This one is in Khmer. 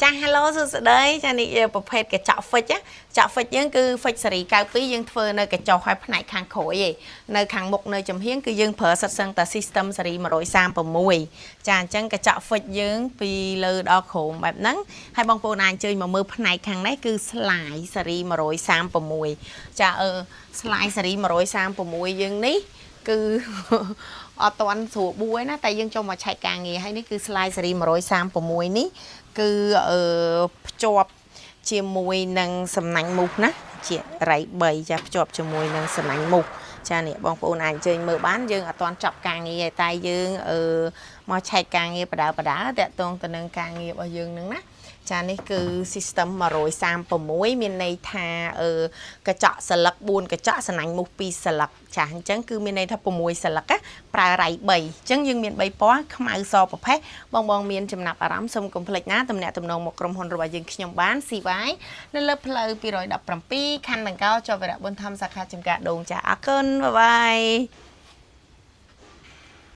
ចា hello សួស្តីចានេះប្រភេទកញ្ចក់ fix កញ្ចក់ fix យើងគឺ fix ស៊េរី92យើងធ្វើនៅកញ្ចក់ឲ្យផ្នែកខាងក្រោយឯនៅខាងមុខនៅចំហៀងគឺយើងប្រើសិតសឹងតែ system ស៊េរី136ចាអញ្ចឹងកញ្ចក់ fix យើងពីលើដល់ក្រោមបែបហ្នឹងហើយបងប្អូនអាចអញ្ជើញមកមើលផ្នែកខាងនេះគឺ slide ស៊េរី136ចា slide ស៊េរី136យើងនេះគឺអត់តាន់ស្រួលបួយណាតែយើងចូលមកឆែកការងារហើយនេះគឺ slide ស៊េរី136នេះគឺភ្ជាប់ជាមួយនឹងសំណាញ់មូសណាជារៃ3ចាភ្ជាប់ជាមួយនឹងសំណាញ់មូសចានេះបងប្អូនអាចអញ្ជើញមើលបានយើងអត់ទាន់ចប់ការងារទេតែយើងមកឆែកការងារបដាតាក់ទងទៅនឹងការងាររបស់យើងនឹងណាចានេះគឺ system 136មានន័យថាកញ្ចក់ស្លឹក4កញ្ចក់សំណាញ់មូស2ស្លឹកចាអញ្ចឹងគឺមានន័យថា6ស្លឹកប្រើរៃ3អញ្ចឹងយើងមាន3ពណ៌ខ្មៅសប្រផេះបងមានចំណាប់អារម្មណ៍សូមកុំភ្លេចណាតំណាក់តំណងមកក្រុមហ៊ុនរបស់យើងខ្ញុំបាន CY នៅលើផ្លូវ217ខណ្ឌដង្កោជាប់វរៈបុនធម្មសាខាចំការដូងចាអរគុណបាយបាយ